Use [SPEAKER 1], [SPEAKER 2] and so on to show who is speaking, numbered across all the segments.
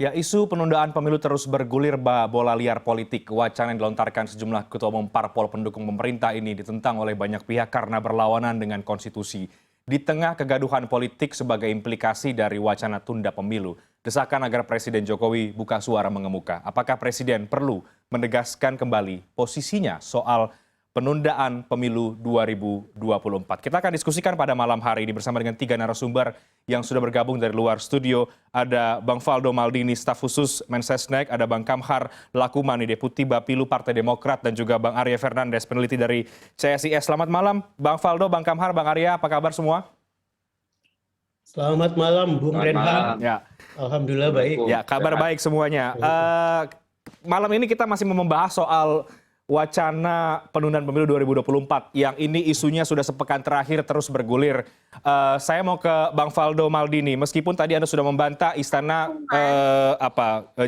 [SPEAKER 1] Ya, isu penundaan pemilu terus bergulir bola liar politik. Wacana yang dilontarkan sejumlah ketua umum parpol pendukung pemerintah ini ditentang oleh banyak pihak karena berlawanan dengan konstitusi. Di tengah kegaduhan politik sebagai implikasi dari wacana tunda pemilu, desakan agar Presiden Jokowi buka suara mengemuka. Apakah Presiden perlu menegaskan kembali posisinya soal penundaan pemilu 2024. Kita akan diskusikan pada malam hari ini bersama dengan 3 narasumber yang sudah bergabung dari luar studio. Ada Bang Faldo Maldini, staf khusus Mensesnek, ada Bang Kamhar Lakumani, Deputi Bapilu Partai Demokrat, dan juga Bang Arya Fernandes, peneliti dari CSIS. Selamat malam, Bang Faldo, Bang Kamhar, Bang Arya, apa kabar semua?
[SPEAKER 2] Selamat malam, Bung
[SPEAKER 3] Selamat
[SPEAKER 2] Renhard.
[SPEAKER 3] malam.
[SPEAKER 1] Ya,
[SPEAKER 2] Alhamdulillah baik.
[SPEAKER 1] ya kabar baik semuanya. Malam ini kita masih membahas soal wacana penundaan pemilu 2024 yang ini isunya sudah sepekan terakhir terus bergulir. Saya mau ke Bang Faldo Maldini, meskipun tadi Anda sudah membantah istana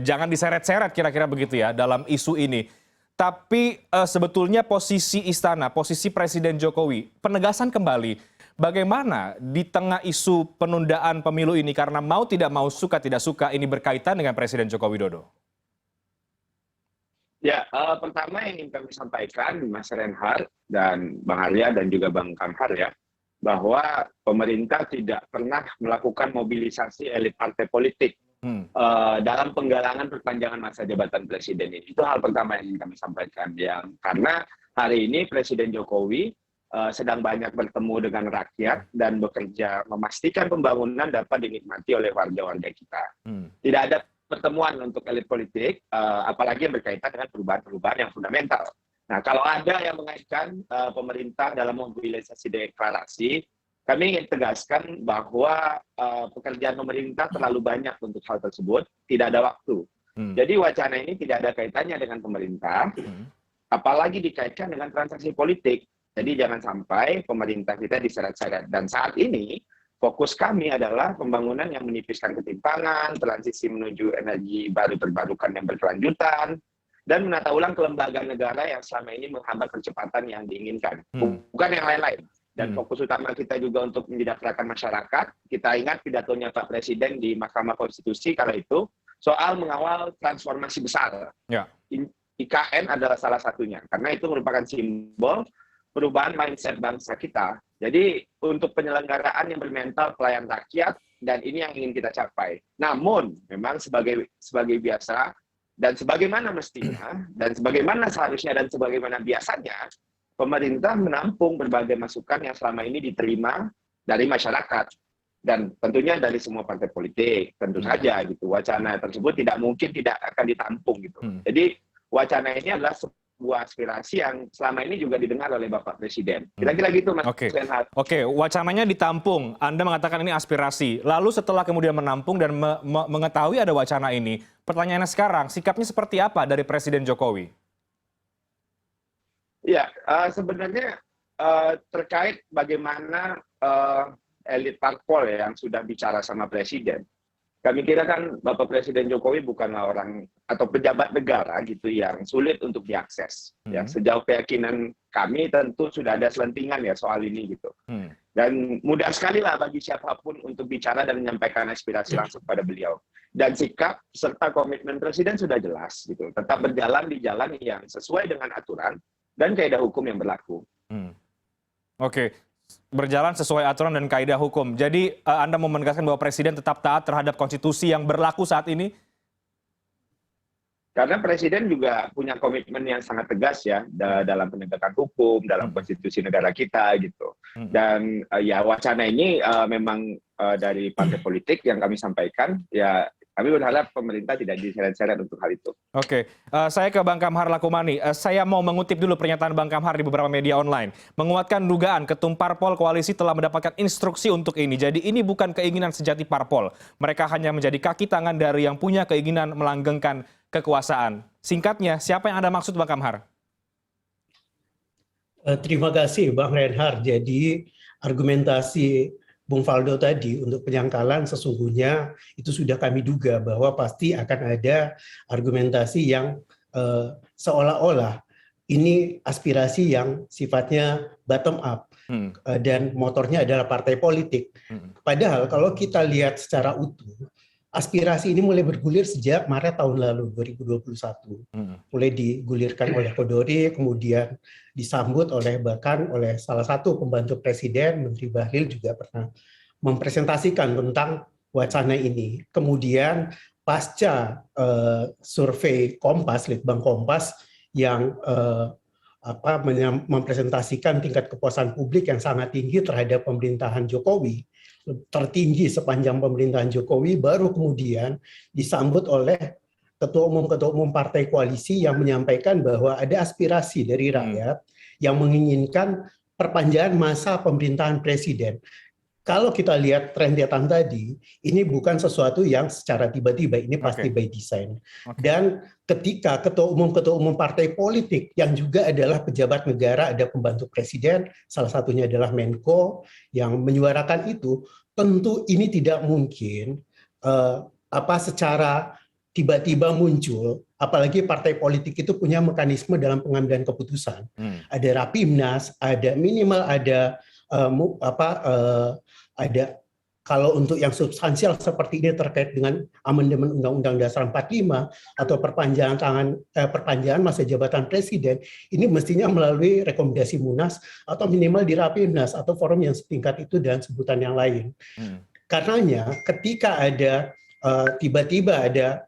[SPEAKER 1] jangan diseret-seret kira-kira begitu ya dalam isu ini. Tapi sebetulnya posisi istana, posisi Presiden Jokowi, penegasan kembali bagaimana di tengah isu penundaan pemilu ini karena mau tidak mau, suka tidak suka ini berkaitan dengan Presiden Joko Widodo.
[SPEAKER 3] Ya, pertama yang ingin kami sampaikan, Mas Renhard dan Bang Arya dan juga Bang Kamhar ya, bahwa pemerintah tidak pernah melakukan mobilisasi elit partai politik dalam penggalangan perpanjangan masa jabatan presiden ini. Itu hal pertama yang ingin kami sampaikan. Karena hari ini Presiden Jokowi sedang banyak bertemu dengan rakyat dan bekerja memastikan pembangunan dapat dinikmati oleh warga-warga kita. Tidak ada pertemuan untuk elit politik, apalagi yang berkaitan dengan perubahan-perubahan yang fundamental. Nah, kalau ada yang mengaitkan pemerintah dalam mobilisasi deklarasi, kami ingin tegaskan bahwa pekerjaan pemerintah terlalu banyak untuk hal tersebut, tidak ada waktu. Jadi wacana ini tidak ada kaitannya dengan pemerintah, apalagi dikaitkan dengan transaksi politik. Jadi jangan sampai pemerintah kita diseret-seret. Dan saat ini, fokus kami adalah pembangunan yang menipiskan ketimpangan, transisi menuju energi baru terbarukan yang berkelanjutan, dan menata ulang kelembagaan negara yang selama ini menghambat percepatan yang diinginkan. Bukan yang lain-lain. Dan fokus utama kita juga untuk menyejahterakan masyarakat. Kita ingat pidatonya Pak Presiden di Mahkamah Konstitusi kala itu, soal mengawal transformasi besar. Ya. IKN adalah salah satunya, karena itu merupakan simbol perubahan mindset bangsa kita. Jadi untuk penyelenggaraan yang bermental pelayan rakyat, dan ini yang ingin kita capai. Namun memang sebagai biasa dan sebagaimana mestinya dan sebagaimana seharusnya dan sebagaimana biasanya, pemerintah menampung berbagai masukan yang selama ini diterima dari masyarakat dan tentunya dari semua partai politik. Tentu saja gitu, wacana tersebut tidak mungkin tidak akan ditampung gitu. Jadi wacana ini adalah sebuah aspirasi yang selama ini juga didengar oleh Bapak Presiden. Kira-kira gitu, Mas Renhard.
[SPEAKER 1] Oke, wacananya ditampung. Anda mengatakan ini aspirasi. Lalu setelah kemudian menampung dan mengetahui ada wacana ini, pertanyaannya sekarang, sikapnya seperti apa dari Presiden Jokowi?
[SPEAKER 3] Ya, sebenarnya terkait bagaimana elit parpol yang sudah bicara sama Presiden. Kami kira kan Bapak Presiden Jokowi bukanlah orang atau pejabat negara gitu yang sulit untuk diakses. Ya, sejauh keyakinan kami tentu sudah ada selentingan ya soal ini gitu. Dan mudah sekali lah bagi siapapun untuk bicara dan menyampaikan aspirasi langsung pada beliau. Dan sikap serta komitmen Presiden sudah jelas gitu. Tetap berjalan di jalan yang sesuai dengan aturan dan kaidah hukum yang berlaku.
[SPEAKER 1] Oke. Berjalan sesuai aturan dan kaidah hukum. Jadi Anda mau menegaskan bahwa Presiden tetap taat terhadap konstitusi yang berlaku saat ini?
[SPEAKER 3] Karena Presiden juga punya komitmen yang sangat tegas ya dalam penegakan hukum, dalam konstitusi negara kita gitu. Dan ya wacana ini memang dari partai politik yang kami sampaikan, ya kami berharap pemerintah tidak diseret-seret untuk hal itu.
[SPEAKER 1] Oke, saya ke Bang Kamhar Lakumani. Saya mau mengutip dulu pernyataan Bang Kamhar di beberapa media online. Menguatkan dugaan ketum parpol koalisi telah mendapatkan instruksi untuk ini. Jadi ini bukan keinginan sejati parpol. Mereka hanya menjadi kaki tangan dari yang punya keinginan melanggengkan kekuasaan. Singkatnya, siapa yang Anda maksud Bang Kamhar?
[SPEAKER 2] Terima kasih Bang Renhard. Jadi argumentasi Bung Faldo tadi untuk penyangkalan sesungguhnya itu sudah kami duga bahwa pasti akan ada argumentasi yang seolah-olah ini aspirasi yang sifatnya bottom up dan motornya adalah partai politik. Padahal kalau kita lihat secara utuh, aspirasi ini mulai bergulir sejak Maret tahun lalu, 2021. Mulai digulirkan oleh Kodori, kemudian disambut bahkan oleh salah satu pembantu presiden, Menteri Bahlil juga pernah mempresentasikan tentang wacana ini. Kemudian pasca survei Kompas, Litbang Kompas yang mempresentasikan tingkat kepuasan publik yang sangat tinggi terhadap pemerintahan Jokowi, tertinggi sepanjang pemerintahan Jokowi, baru kemudian disambut oleh ketua umum partai koalisi yang menyampaikan bahwa ada aspirasi dari rakyat yang menginginkan perpanjangan masa pemerintahan presiden. Kalau kita lihat rentetan tadi, ini bukan sesuatu yang secara tiba-tiba, ini pasti by design. Dan ketika ketua umum partai politik yang juga adalah pejabat negara, ada pembantu presiden, salah satunya adalah Menko, yang menyuarakan itu, tentu ini tidak mungkin secara tiba-tiba muncul, apalagi partai politik itu punya mekanisme dalam pengambilan keputusan. Ada Rapimnas, ada minimal ada kalau untuk yang substansial seperti ini terkait dengan amandemen Undang-Undang Dasar 45 atau perpanjangan masa jabatan presiden, ini mestinya melalui rekomendasi Munas atau minimal di Rapimnas atau forum yang setingkat itu dan sebutan yang lain. Karenanya ketika ada tiba-tiba ada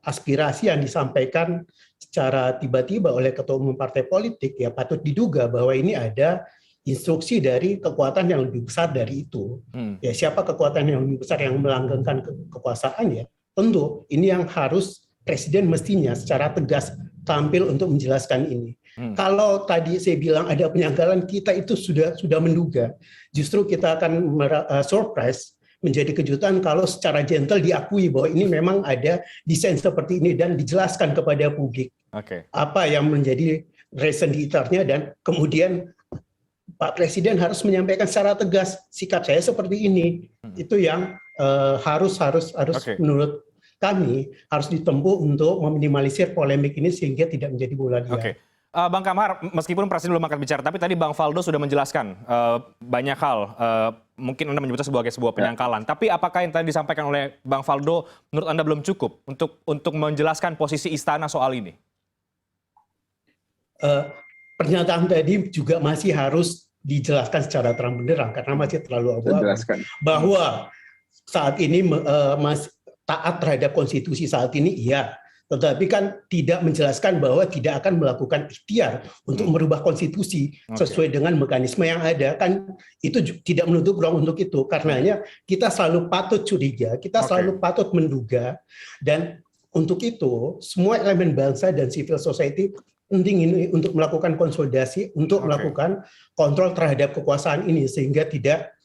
[SPEAKER 2] aspirasi yang disampaikan secara tiba-tiba oleh ketua umum partai politik, ya patut diduga bahwa ini ada instruksi dari kekuatan yang lebih besar dari itu. Ya, siapa kekuatan yang lebih besar yang melanggengkan kekuasaan, ya tentu ini yang harus presiden mestinya secara tegas tampil untuk menjelaskan ini. Kalau tadi saya bilang ada penyangkalan, kita itu sudah menduga. Justru kita akan surprise, menjadi kejutan kalau secara gentle diakui bahwa ini memang ada desain seperti ini dan dijelaskan kepada publik apa yang menjadi reason detailnya, dan kemudian Pak Presiden harus menyampaikan secara tegas sikap saya seperti ini. Itu yang harus menurut kami harus ditempuh untuk meminimalisir polemik ini sehingga tidak menjadi bola liar.
[SPEAKER 1] Bang Kamhar, meskipun Presiden belum angkat bicara, tapi tadi Bang Faldo sudah menjelaskan banyak hal. Mungkin Anda menyebutnya sebagai sebuah penyangkalan. Tapi apakah yang tadi disampaikan oleh Bang Faldo menurut Anda belum cukup untuk menjelaskan posisi istana soal ini?
[SPEAKER 2] Pernyataan tadi juga masih harus dijelaskan secara terang benderang karena masih terlalu abu-abu bahwa saat ini masih taat terhadap konstitusi saat ini, iya, tetapi kan tidak menjelaskan bahwa tidak akan melakukan ikhtiar untuk merubah konstitusi sesuai dengan mekanisme yang ada. Kan itu tidak menutup ruang untuk itu. Karenanya kita selalu patut curiga, kita selalu patut menduga, dan untuk itu semua elemen bangsa dan civil society penting ini untuk melakukan konsolidasi, untuk melakukan kontrol terhadap kekuasaan ini sehingga tidak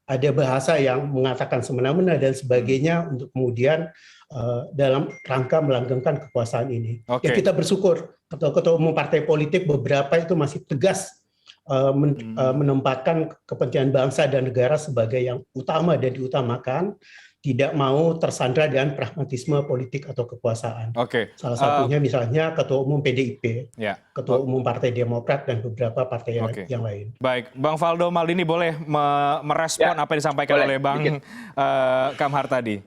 [SPEAKER 2] ada bahasa yang mengatakan semena-mena dan sebagainya untuk kemudian dalam rangka melanggengkan kekuasaan ini. Ya, kita bersyukur ketua umum partai politik beberapa itu masih tegas menempatkan kepentingan bangsa dan negara sebagai yang utama dan diutamakan, tidak mau tersandra dengan pragmatisme politik atau kekuasaan. Salah satunya misalnya Ketua Umum PDIP, Ketua Umum Partai Demokrat, dan beberapa partai yang lain.
[SPEAKER 1] Baik, Bang Faldo Maldini boleh merespon apa yang disampaikan oleh Bang Kamhar tadi?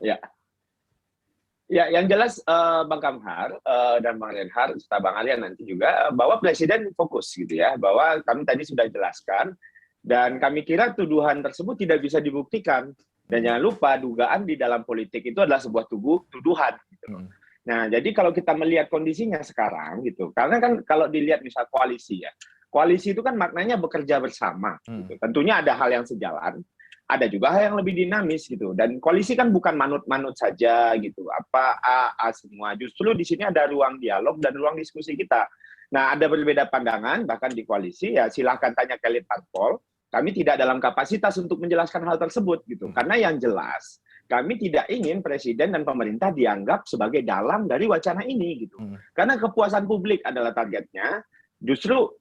[SPEAKER 3] Ya, yang jelas Bang Kamhar dan Bang Reinhardt serta Bang Alian nanti juga bahwa Presiden fokus gitu ya, bahwa kami tadi sudah jelaskan dan kami kira tuduhan tersebut tidak bisa dibuktikan. Dan jangan lupa dugaan di dalam politik itu adalah sebuah tuduhan. Gitu. Nah, jadi kalau kita melihat kondisinya sekarang, gitu, karena kan kalau dilihat misal koalisi ya, koalisi itu kan maknanya bekerja bersama. Gitu. Tentunya ada hal yang sejalan, ada juga hal yang lebih dinamis gitu. Dan koalisi kan bukan manut-manut saja gitu. Apa A semua. Justru di sini ada ruang dialog dan ruang diskusi kita. Nah, ada berbeda pandangan bahkan di koalisi ya silahkan tanya ke elit parpol. Kami tidak dalam kapasitas untuk menjelaskan hal tersebut gitu. Karena yang jelas kami tidak ingin presiden dan pemerintah dianggap sebagai dalang dari wacana ini gitu. Karena kepuasan publik adalah targetnya, justru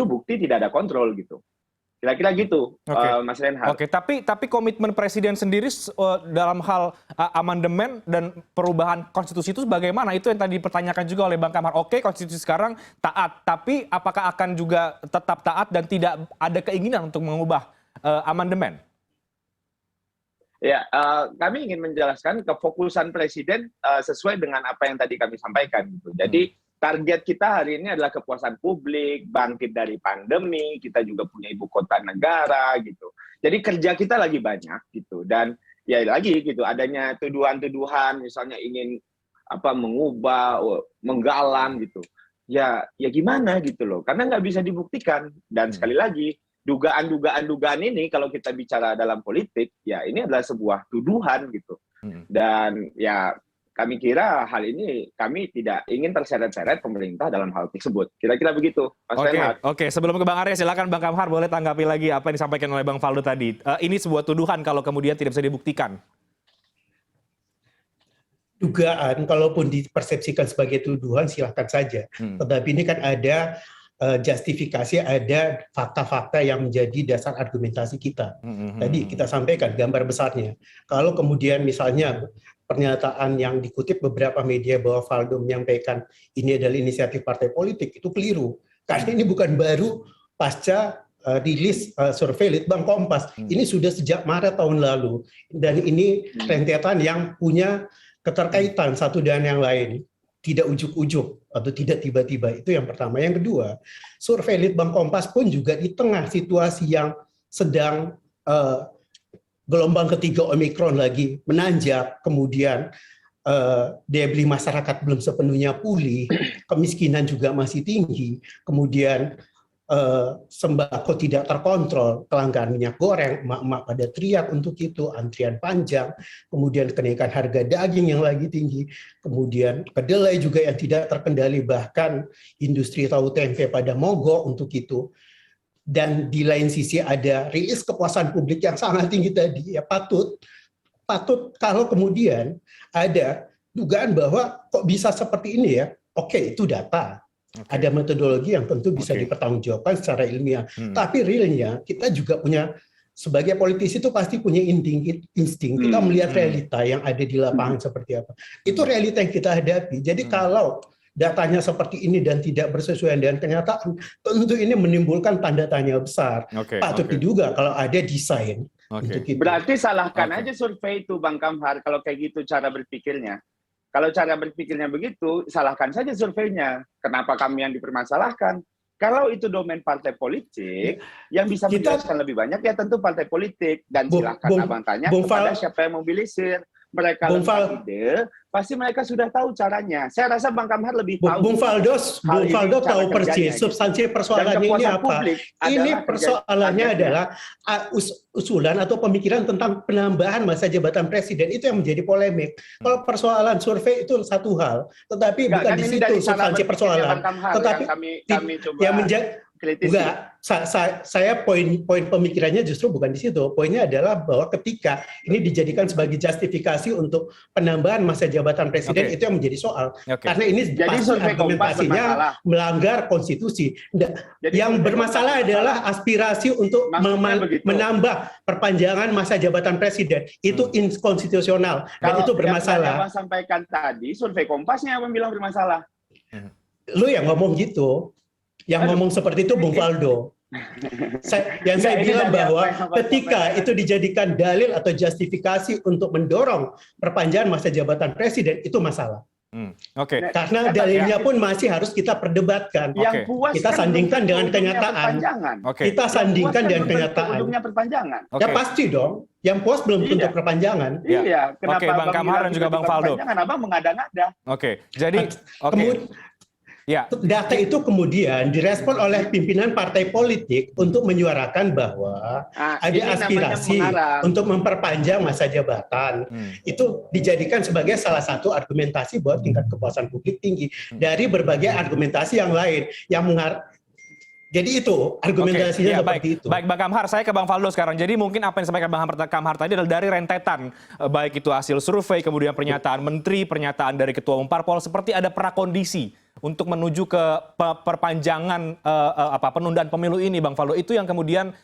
[SPEAKER 3] bukti tidak ada kontrol gitu. Kira-kira gitu, Mas Reinhardt.
[SPEAKER 1] Tapi komitmen presiden sendiri dalam hal amandemen dan perubahan konstitusi itu bagaimana? Itu yang tadi dipertanyakan juga oleh Bang Kamhar. Konstitusi sekarang taat, tapi apakah akan juga tetap taat dan tidak ada keinginan untuk mengubah amandemen?
[SPEAKER 3] Ya, kami ingin menjelaskan kefokusan Presiden sesuai dengan apa yang tadi kami sampaikan. Gitu. Jadi target kita hari ini adalah kepuasan publik, bangkit dari pandemi, kita juga punya ibu kota negara gitu. Jadi kerja kita lagi banyak gitu. Dan ya lagi gitu, adanya tuduhan-tuduhan misalnya ingin mengubah, menggalang gitu. Ya gimana gitu loh, karena nggak bisa dibuktikan. Dan sekali lagi, dugaan ini kalau kita bicara dalam politik, ya ini adalah sebuah tuduhan gitu. Dan ya kami kira hal ini kami tidak ingin terseret-seret pemerintah dalam hal tersebut. Kira-kira begitu, Mas Renhat.
[SPEAKER 1] Oke. Sebelum ke Bang Arya, silakan Bang Kamhar boleh tanggapi lagi apa yang disampaikan oleh Bang Faldo tadi. Ini sebuah tuduhan kalau kemudian tidak bisa dibuktikan.
[SPEAKER 2] Dugaan, kalaupun dipersepsikan sebagai tuduhan, silahkan saja. Tetapi ini kan ada justifikasi, ada fakta-fakta yang menjadi dasar argumentasi kita. Tadi kita sampaikan gambar besarnya. Kalau kemudian misalnya pernyataan yang dikutip beberapa media bahwa Faldo menyampaikan ini adalah inisiatif partai politik, itu keliru. Karena ini bukan baru pasca rilis survei Litbang Kompas. Ini sudah sejak Maret tahun lalu. Dan ini rentetan yang punya keterkaitan satu dan yang lain. Tidak ujuk-ujuk atau tidak tiba-tiba, itu yang pertama. Yang kedua, survei Litbang Kompas pun juga di tengah situasi yang sedang gelombang ketiga Omikron lagi menanjak, kemudian daya beli masyarakat belum sepenuhnya pulih, kemiskinan juga masih tinggi, kemudian sembako tidak terkontrol, kelangkaan minyak goreng, emak-emak pada teriak untuk itu, antrian panjang, kemudian kenaikan harga daging yang lagi tinggi, kemudian kedelai juga yang tidak terkendali, bahkan industri tahu tempe pada mogok untuk itu. Dan di lain sisi ada rilis kepuasan publik yang sangat tinggi tadi, ya patut kalau kemudian ada dugaan bahwa kok bisa seperti ini ya, oke, itu data. Ada metodologi yang tentu bisa dipertanggungjawabkan secara ilmiah. Tapi realnya kita juga punya, sebagai politisi itu pasti punya insting. Kita melihat realita yang ada di lapangan seperti apa. Itu realita yang kita hadapi. Jadi kalau datanya seperti ini dan tidak bersesuaian dengan kenyataan, tentu ini menimbulkan tanda tanya besar. Patut diduga kalau ada desain. Untuk itu.
[SPEAKER 3] Berarti salahkan aja survei itu, Bang Kamhar, kalau kayak gitu cara berpikirnya. Kalau cara berpikirnya begitu, salahkan saja surveinya. Kenapa kami yang dipermasalahkan? Kalau itu domain partai politik, yang bisa menjelaskan lebih banyak ya tentu partai politik. Dan silahkan abang tanya kepada siapa yang mobilisir. Mereka lebih ide, pasti mereka sudah tahu caranya. Saya rasa Bang Kamhar lebih tahu.
[SPEAKER 2] Bung Faldo tahu persis substansi persoalannya ini apa. Ini persoalannya adalah usulan atau pemikiran tentang penambahan masa jabatan presiden, itu yang menjadi polemik. Kalau persoalan survei itu satu hal, tetapi bukan di situ substansi persoalan. Tetapi yang menjadi enggak, saya poin pemikirannya justru bukan di situ. Poinnya adalah bahwa ketika ini dijadikan sebagai justifikasi untuk penambahan masa jabatan presiden, itu yang menjadi soal. Karena ini pasti argumentasinya melanggar konstitusi. Yang bermasalah adalah aspirasi untuk menambah perpanjangan masa jabatan presiden. Itu inkonstitusional dan itu bermasalah.
[SPEAKER 3] Yang sampaikan tadi, survei Kompasnya yang bilang bermasalah.
[SPEAKER 2] Lu yang ngomong gitu. Yang ngomong seperti itu Bung Faldo. Saya bilang bahwa ketika itu dijadikan dalil atau justifikasi untuk mendorong perpanjangan masa jabatan presiden, itu masalah. Karena dalilnya pun masih harus kita perdebatkan. Kita sandingkan dengan kenyataan. Kita sandingkan dengan kenyataan. Ya pasti dong. Yang puas belum tentu perpanjangan.
[SPEAKER 3] Iya.
[SPEAKER 1] Oke, Bang Kamhar dan juga Bang Faldo.
[SPEAKER 3] Abang mengada-ngada.
[SPEAKER 1] Jadi
[SPEAKER 2] ya. Data itu kemudian direspon oleh pimpinan partai politik untuk menyuarakan bahwa ada aspirasi untuk memperpanjang masa jabatan. Itu dijadikan sebagai salah satu argumentasi bahwa tingkat kepuasan publik tinggi dari berbagai argumentasi yang lain yang jadi itu argumentasinya seperti itu.
[SPEAKER 1] Baik, Bang Kamhar, saya ke Bang Faldo sekarang. Jadi mungkin apa yang disampaikan Bang Kamhar tadi adalah dari rentetan, baik itu hasil survei, kemudian pernyataan menteri, pernyataan dari ketua umum parpol, seperti ada prakondisi untuk menuju ke perpanjangan penundaan pemilu ini, Bang Faldo. Itu yang kemudian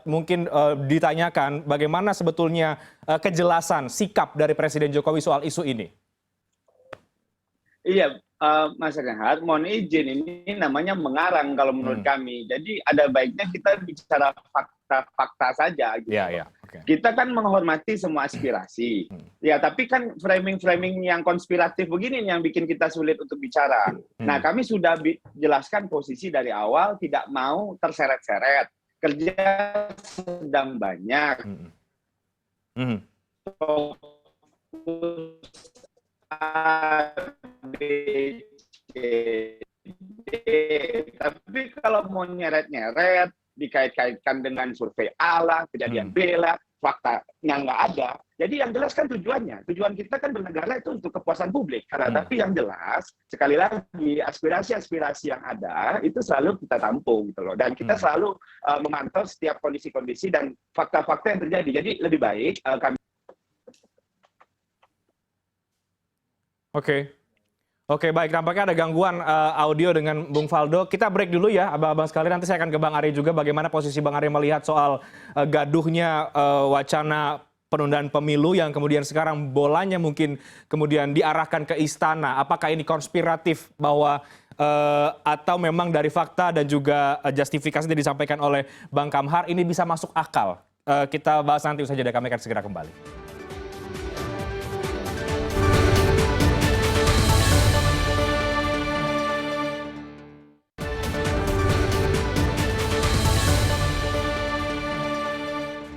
[SPEAKER 1] mungkin ditanyakan bagaimana sebetulnya kejelasan sikap dari Presiden Jokowi soal isu ini.
[SPEAKER 3] Iya, Mas Renhat, mohon izin, ini namanya mengarang kalau menurut kami. Jadi ada baiknya kita bicara fakta-fakta saja. Gitu.
[SPEAKER 1] Oke.
[SPEAKER 3] Kita kan menghormati semua aspirasi. Ya, tapi kan framing-framing yang konspiratif begini yang bikin kita sulit untuk bicara. Nah, kami sudah jelaskan posisi dari awal, tidak mau terseret-seret. Kerja sedang banyak. Tapi kalau mau nyeret-nyeret, dikait-kaitkan dengan survei A lah, kejadian B lah, faktanya nggak ada. Jadi yang jelas kan tujuannya. Tujuan kita kan bernegara itu untuk kepuasan publik. Tapi yang jelas, sekali lagi, aspirasi-aspirasi yang ada, itu selalu kita tampung gitu loh. Dan kita selalu memantau setiap kondisi-kondisi dan fakta-fakta yang terjadi. Jadi lebih baik kami.
[SPEAKER 1] Oke, baik. Nampaknya ada gangguan audio dengan Bung Faldo. Kita break dulu ya, abang-abang sekalian. Nanti saya akan ke Bang Arya juga. Bagaimana posisi Bang Arya melihat soal gaduhnya wacana penundaan pemilu yang kemudian sekarang bolanya mungkin kemudian diarahkan ke istana. Apakah ini konspiratif bahwa atau memang dari fakta dan juga justifikasi yang disampaikan oleh Bang Kamhar ini bisa masuk akal? Kita bahas nanti usai jeda. Kami akan segera kembali.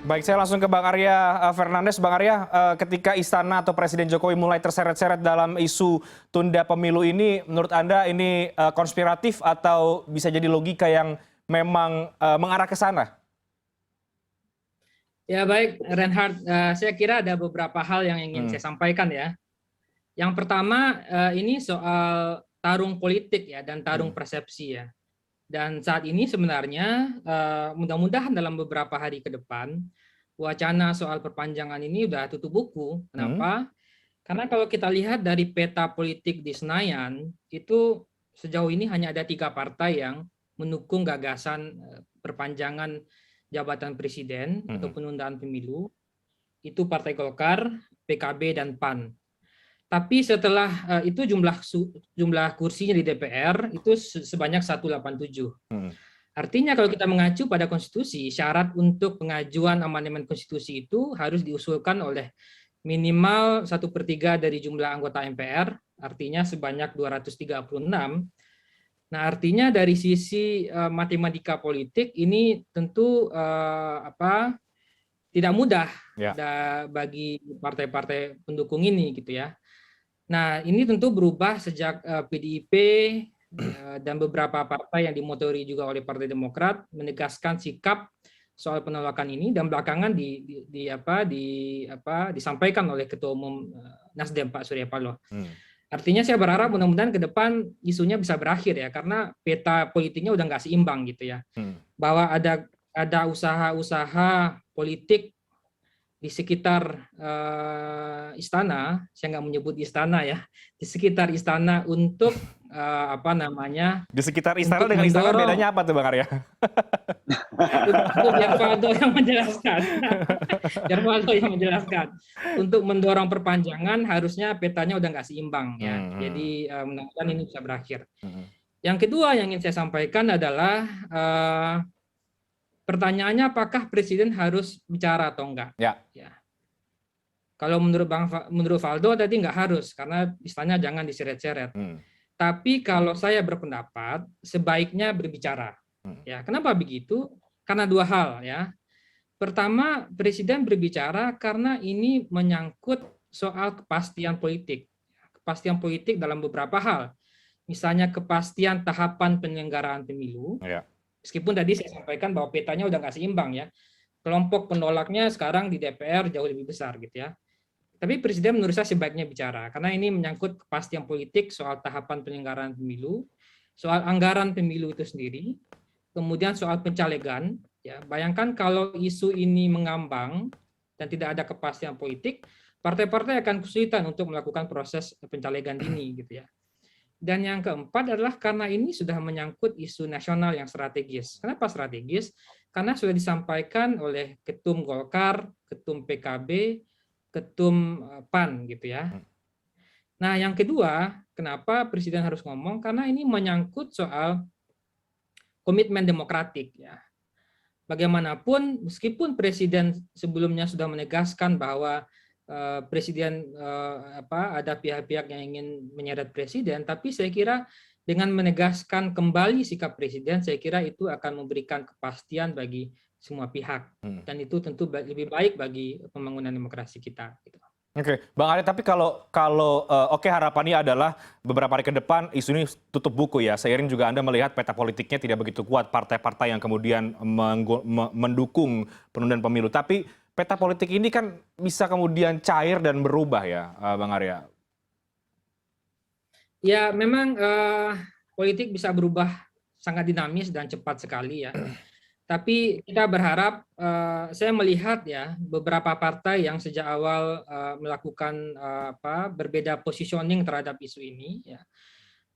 [SPEAKER 1] Baik, saya langsung ke Bang Arya Fernandes. Bang Arya, ketika Istana atau Presiden Jokowi mulai terseret-seret dalam isu tunda pemilu ini, menurut Anda ini konspiratif atau bisa jadi logika yang memang mengarah ke sana?
[SPEAKER 4] Ya baik, Reinhardt, saya kira ada beberapa hal yang ingin saya sampaikan ya. Yang pertama, ini soal tarung politik ya dan tarung persepsi ya. Dan saat ini sebenarnya mudah-mudahan dalam beberapa hari ke depan wacana soal perpanjangan ini sudah tutup buku. Kenapa? Karena kalau kita lihat dari peta politik di Senayan, itu sejauh ini hanya ada 3 partai yang mendukung gagasan perpanjangan jabatan presiden atau penundaan pemilu. Itu Partai Golkar, PKB, dan PAN. Tapi setelah itu jumlah kursinya di DPR itu sebanyak 187. Artinya kalau kita mengacu pada konstitusi, syarat untuk pengajuan amandemen konstitusi itu harus diusulkan oleh minimal 1/3 dari jumlah anggota MPR, artinya sebanyak 236. Nah, artinya dari sisi matematika politik ini tentu tidak mudah bagi partai-partai pendukung ini gitu ya. Nah, ini tentu berubah sejak PDIP dan beberapa partai yang dimotori juga oleh Partai Demokrat menegaskan sikap soal penolakan ini dan belakangan disampaikan oleh Ketua Umum Nasdem Pak Surya Paloh. Artinya saya berharap mudah-mudahan ke depan isunya bisa berakhir ya, karena peta politiknya udah nggak seimbang gitu ya. Bahwa ada usaha-usaha politik di sekitar istana, saya nggak menyebut istana ya, di sekitar istana untuk
[SPEAKER 1] di sekitar istana dengan istana bedanya apa tuh Bang Arya?
[SPEAKER 4] Itu biar Faldo yang menjelaskan. Biar Faldo yang menjelaskan. Untuk mendorong perpanjangan harusnya petanya udah nggak seimbang ya. Jadi mudah-mudahan ini bisa berakhir. Yang kedua yang ingin saya sampaikan adalah pertanyaannya apakah presiden harus bicara atau enggak? Ya. Kalau menurut Faldo tadi nggak harus karena istilahnya jangan diseret-seret. Tapi kalau saya berpendapat sebaiknya berbicara. Ya, kenapa begitu? Karena 2 hal ya. Pertama, presiden berbicara karena ini menyangkut soal kepastian politik. Kepastian politik dalam beberapa hal. Misalnya kepastian tahapan penyelenggaraan pemilu. Meskipun tadi saya sampaikan bahwa petanya udah nggak seimbang ya. Kelompok penolaknya sekarang di DPR jauh lebih besar gitu ya. Tapi presiden menurut saya sebaiknya bicara karena ini menyangkut kepastian politik soal tahapan penyelenggaraan pemilu, soal anggaran pemilu itu sendiri, kemudian soal pencalegan. Ya, bayangkan kalau isu ini mengambang dan tidak ada kepastian politik, partai-partai akan kesulitan untuk melakukan proses pencalegan dini gitu ya. Dan yang keempat adalah karena ini sudah menyangkut isu nasional yang strategis. Kenapa strategis? Karena sudah disampaikan oleh Ketum Golkar, Ketum PKB, Ketum PAN gitu ya. Nah, yang kedua, kenapa presiden harus ngomong? Karena ini menyangkut soal komitmen demokratik ya. bagaimanapun meskipun presiden sebelumnya sudah menegaskan bahwa presiden ada pihak-pihak yang ingin menyeret presiden, tapi saya kira dengan menegaskan kembali sikap presiden, saya kira itu akan memberikan kepastian bagi semua pihak, dan itu tentu lebih baik bagi pembangunan demokrasi kita.
[SPEAKER 1] Oke, Bang Arya, tapi kalau oke, harapannya adalah beberapa hari ke depan isu ini tutup buku ya. Seiring juga Anda melihat peta politiknya tidak begitu kuat, partai-partai yang kemudian mendukung penundaan pemilu. Tapi peta politik ini kan bisa kemudian cair dan berubah ya, Bang Arya.
[SPEAKER 4] Ya, memang politik bisa berubah sangat dinamis dan cepat sekali ya. Tapi kita berharap, saya melihat ya beberapa partai yang sejak awal melakukan berbeda positioning terhadap isu ini ya.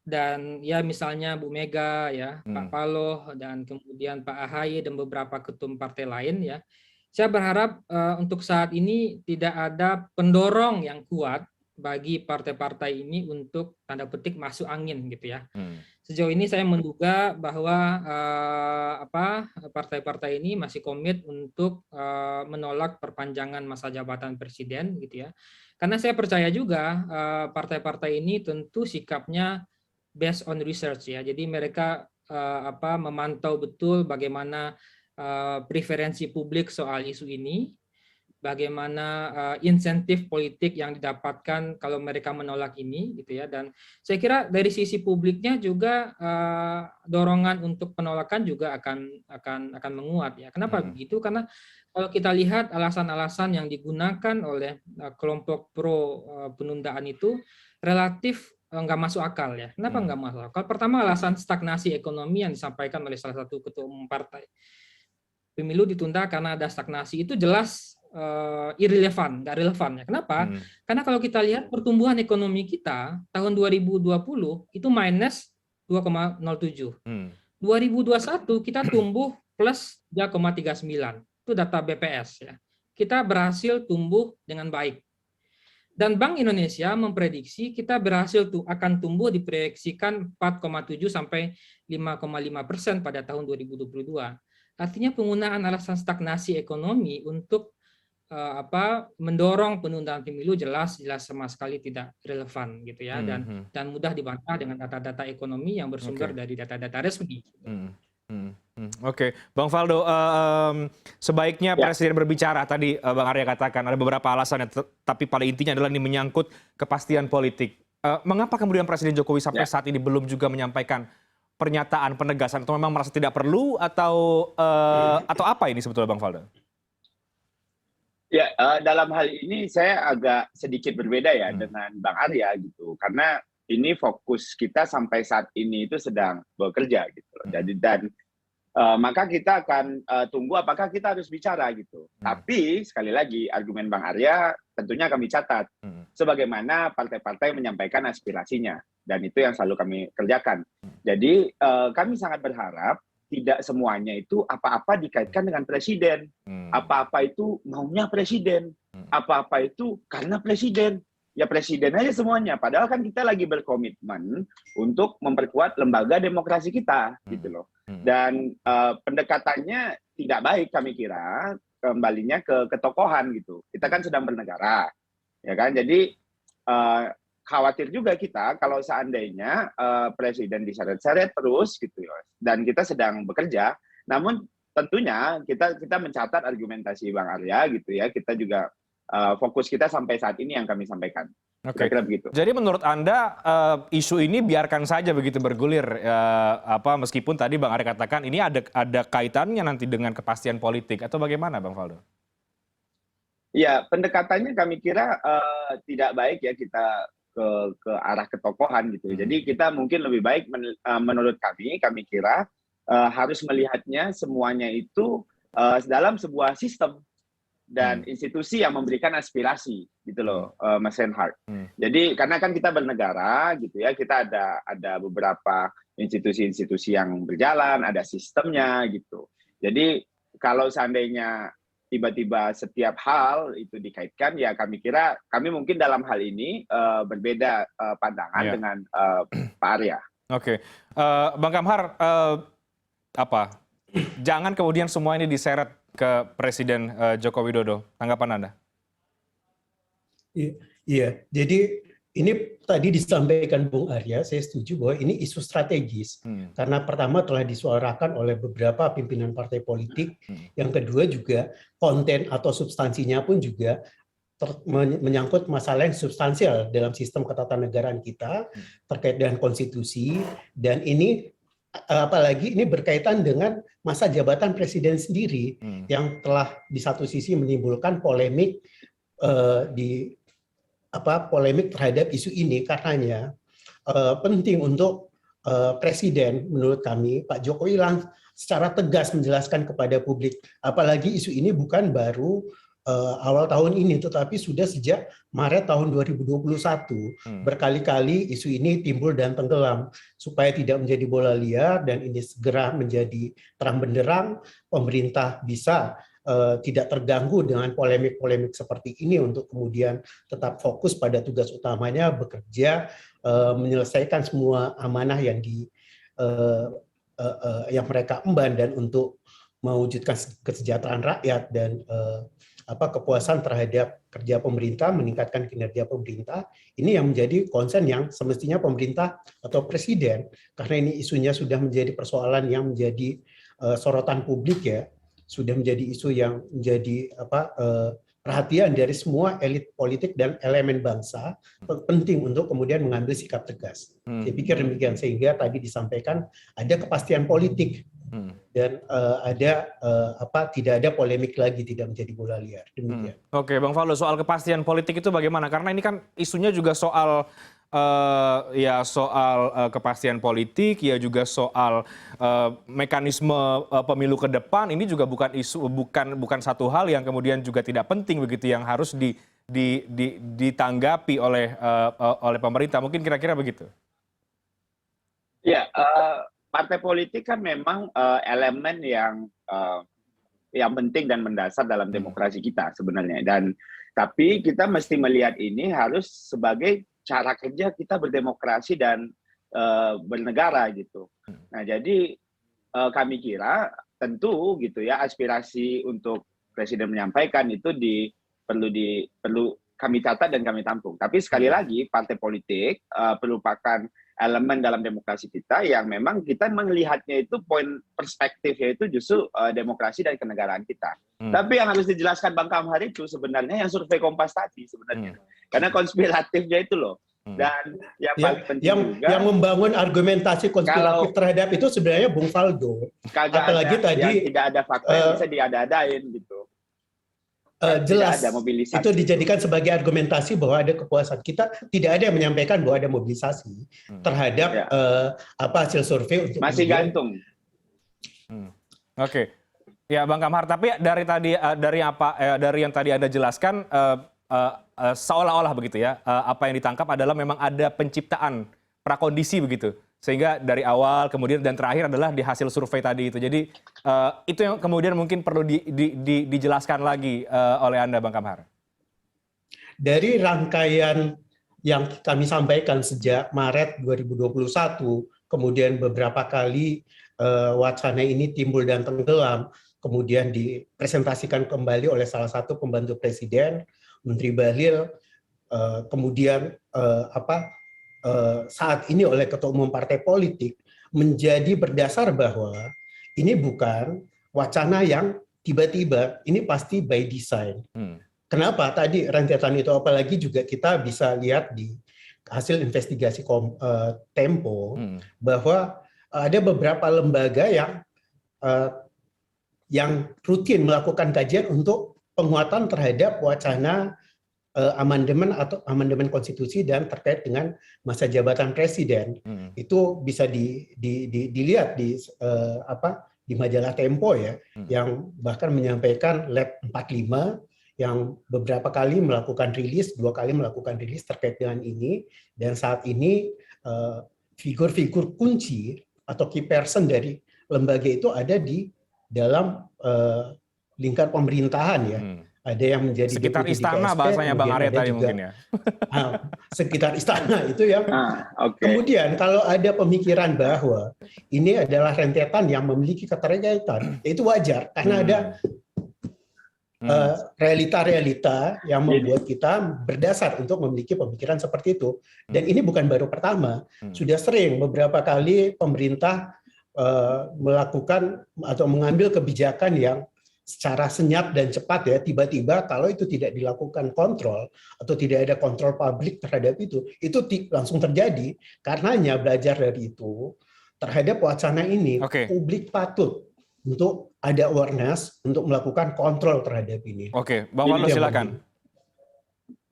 [SPEAKER 4] Dan ya misalnya Bu Mega ya, Pak Paloh, dan kemudian Pak Ahaye dan beberapa ketum partai lain ya. Saya berharap untuk saat ini tidak ada pendorong yang kuat bagi partai-partai ini untuk tanda petik masuk angin gitu ya. Sejauh ini saya menduga bahwa partai-partai ini masih komit untuk menolak perpanjangan masa jabatan presiden gitu ya. Karena saya percaya juga partai-partai ini tentu sikapnya based on research ya. Jadi mereka memantau betul bagaimana preferensi publik soal isu ini, bagaimana insentif politik yang didapatkan kalau mereka menolak ini gitu ya. Dan saya kira dari sisi publiknya juga dorongan untuk penolakan juga akan menguat ya. Kenapa begitu? Karena kalau kita lihat alasan-alasan yang digunakan oleh kelompok pro penundaan itu relatif nggak masuk akal ya. Kenapa nggak masuk akal? Pertama, alasan stagnasi ekonomi yang disampaikan oleh salah satu ketua umum partai. Pemilu ditunda karena ada stagnasi, itu jelas irrelevan, nggak relevan ya. Kenapa? Karena kalau kita lihat pertumbuhan ekonomi kita tahun 2020 itu minus 2,07. 2021 kita tumbuh plus 3,39. Itu data BPS ya. Kita berhasil tumbuh dengan baik. Dan Bank Indonesia memprediksi kita berhasil akan tumbuh diproyeksikan 4,7 sampai 5,5% pada tahun 2022. Artinya penggunaan alasan stagnasi ekonomi untuk mendorong penundaan pemilu jelas sama sekali tidak relevan gitu ya, dan mudah dibantah dengan data-data ekonomi yang bersumber dari data-data resmi.
[SPEAKER 1] Oke, Bang Faldo, sebaiknya Presiden berbicara, tadi Bang Arya katakan ada beberapa alasan, tapi pada intinya adalah ini menyangkut kepastian politik. Mengapa kemudian Presiden Jokowi sampai saat ini belum juga menyampaikan pernyataan penegasan, atau memang merasa tidak perlu, atau apa ini sebetulnya, Bang Faldo?
[SPEAKER 3] Ya, dalam hal ini saya agak sedikit berbeda ya dengan Bang Arya gitu, karena ini fokus kita sampai saat ini itu sedang bekerja gitu. Jadi maka kita akan tunggu apakah kita harus bicara gitu. Tapi sekali lagi argumen Bang Arya tentunya kami catat sebagaimana partai-partai menyampaikan aspirasinya, dan itu yang selalu kami kerjakan. Jadi kami sangat berharap tidak semuanya itu apa-apa dikaitkan dengan presiden, apa-apa itu maunya presiden, apa-apa itu karena presiden. Ya presiden aja semuanya. Padahal kan kita lagi berkomitmen untuk memperkuat lembaga demokrasi kita, gitu loh. Dan pendekatannya tidak baik kami kira, kembalinya ke ketokohan gitu. Kita kan sedang bernegara, ya kan. Jadi khawatir juga kita kalau seandainya presiden diseret-seret terus gitu ya. Dan kita sedang bekerja. Namun tentunya kita mencatat argumentasi Bang Arya gitu ya. Kita juga fokus kita sampai saat ini yang kami sampaikan.
[SPEAKER 1] Oke.
[SPEAKER 3] Kira-kira begitu.
[SPEAKER 1] Jadi menurut Anda isu ini biarkan saja begitu bergulir, meskipun tadi Bang Arya katakan ini ada kaitannya nanti dengan kepastian politik, atau bagaimana, Bang Faldo?
[SPEAKER 3] Ya, pendekatannya kami kira tidak baik ya kita ke arah ketokohan gitu. Jadi kita mungkin lebih baik menurut kami kira harus melihatnya semuanya itu dalam sebuah sistem dan institusi yang memberikan aspirasi gitu loh, Mas Reinhardt. Jadi karena kan kita bernegara gitu ya, kita ada beberapa institusi-institusi yang berjalan, ada sistemnya gitu. Jadi kalau seandainya tiba-tiba setiap hal itu dikaitkan, ya kami kira kami mungkin dalam hal ini berbeda pandangan dengan Pak Arya.
[SPEAKER 1] Oke, Bang Kamhar, jangan kemudian semua ini diseret ke Presiden Joko Widodo. Tanggapan Anda?
[SPEAKER 2] Iya, jadi ini tadi disampaikan Bung Arya, saya setuju bahwa ini isu strategis. Karena pertama telah disuarakan oleh beberapa pimpinan partai politik, yang kedua juga konten atau substansinya pun juga menyangkut masalah yang substansial dalam sistem ketatanegaraan kita terkait dengan konstitusi, dan ini apalagi ini berkaitan dengan masa jabatan presiden sendiri yang telah di satu sisi menimbulkan polemik polemik terhadap isu ini. Karenanya penting untuk presiden, menurut kami Pak Jokowi secara tegas menjelaskan kepada publik, apalagi isu ini bukan baru awal tahun ini, tetapi sudah sejak Maret tahun 2021. Berkali-kali isu ini timbul dan tenggelam, supaya tidak menjadi bola liar dan ini segera menjadi terang benderang, pemerintah bisa tidak terganggu dengan polemik-polemik seperti ini untuk kemudian tetap fokus pada tugas utamanya, bekerja, menyelesaikan semua amanah yang yang mereka emban, dan untuk mewujudkan kesejahteraan rakyat dan kepuasan terhadap kerja pemerintah, meningkatkan kinerja pemerintah. Ini yang menjadi concern yang semestinya pemerintah atau presiden, karena ini isunya sudah menjadi persoalan yang menjadi sorotan publik ya, sudah menjadi isu yang menjadi perhatian dari semua elit politik dan elemen bangsa. Penting untuk kemudian mengambil sikap tegas. Saya pikir demikian, sehingga tadi disampaikan ada kepastian politik dan tidak ada polemik lagi, tidak menjadi bola liar. Demikian.
[SPEAKER 1] Oke, Bang Faldo, soal kepastian politik itu bagaimana? Karena ini kan isunya juga soal kepastian politik, ya juga soal mekanisme pemilu ke depan. Ini juga bukan satu hal yang kemudian juga tidak penting begitu, yang harus ditanggapi oleh pemerintah. Mungkin kira-kira begitu.
[SPEAKER 3] Ya, partai politik kan memang elemen yang penting dan mendasar dalam demokrasi kita sebenarnya. Tapi kita mesti melihat ini harus sebagai cara kerja kita berdemokrasi dan bernegara gitu. Nah, jadi kami kira tentu gitu ya, aspirasi untuk presiden menyampaikan itu perlu kami catat dan kami tampung. Tapi sekali lagi, partai politik merupakan elemen dalam demokrasi kita yang memang kita melihatnya itu poin perspektifnya itu justru demokrasi dan kenegaraan kita. Tapi yang harus dijelaskan Bang Kamhar itu sebenarnya yang survei Kompas tadi sebenarnya. Karena konspiratifnya itu loh. Dan yang paling penting juga,
[SPEAKER 2] yang membangun argumentasi konspiratif terhadap itu sebenarnya Bung Faldo. Apalagi tadi
[SPEAKER 3] tidak ada fakta yang bisa diada-adain gitu.
[SPEAKER 2] Jelas itu dijadikan sebagai argumentasi bahwa ada kepuasan. Kita tidak ada yang menyampaikan bahwa ada mobilisasi terhadap hasil survei untuk
[SPEAKER 3] masih gantung.
[SPEAKER 1] Oke, ya Bang Kamhar. Tapi dari yang tadi Anda jelaskan, seolah-olah begitu ya, apa yang ditangkap adalah memang ada penciptaan prakondisi begitu, sehingga dari awal kemudian dan terakhir adalah di hasil survei tadi itu. Jadi itu yang kemudian mungkin perlu dijelaskan lagi oleh Anda, Bang Kamhar.
[SPEAKER 2] Dari rangkaian yang kami sampaikan sejak Maret 2021, kemudian beberapa kali wacana ini timbul dan tenggelam, kemudian dipresentasikan kembali oleh salah satu pembantu presiden, Menteri Bahlil, kemudian saat ini oleh Ketua Umum Partai Politik, menjadi berdasar bahwa ini bukan wacana yang tiba-tiba, ini pasti by design. Kenapa? Tadi rentetan itu, apalagi juga kita bisa lihat di hasil investigasi Tempo, bahwa ada beberapa lembaga yang rutin melakukan kajian untuk penguatan terhadap wacana amandemen konstitusi dan terkait dengan masa jabatan presiden. Itu bisa dilihat di majalah Tempo ya, yang bahkan menyampaikan Lab 45 yang beberapa kali melakukan rilis, 2 kali melakukan rilis terkait dengan ini, dan saat ini figur-figur kunci atau key person dari lembaga itu ada di dalam lingkar pemerintahan ya. ada yang menjadi
[SPEAKER 1] sekitar
[SPEAKER 2] deputi
[SPEAKER 1] istana
[SPEAKER 2] di KSP,
[SPEAKER 1] bahasanya Bang Arya tadi
[SPEAKER 2] juga,
[SPEAKER 1] mungkin ya.
[SPEAKER 2] Sekitar istana itu yang
[SPEAKER 3] Okay.
[SPEAKER 2] Kemudian kalau ada pemikiran bahwa ini adalah rentetan yang memiliki keterkaitan, itu wajar karena ada realita-realita yang membuat kita berdasar untuk memiliki pemikiran seperti itu. Dan ini bukan baru pertama, sudah sering beberapa kali pemerintah melakukan atau mengambil kebijakan yang secara senyap dan cepat ya, tiba-tiba kalau itu tidak dilakukan kontrol atau tidak ada kontrol publik terhadap itu langsung terjadi. Karenanya belajar dari itu terhadap wacana ini, publik patut untuk ada awareness untuk melakukan kontrol terhadap ini.
[SPEAKER 1] Oke, Bang Faldo silakan.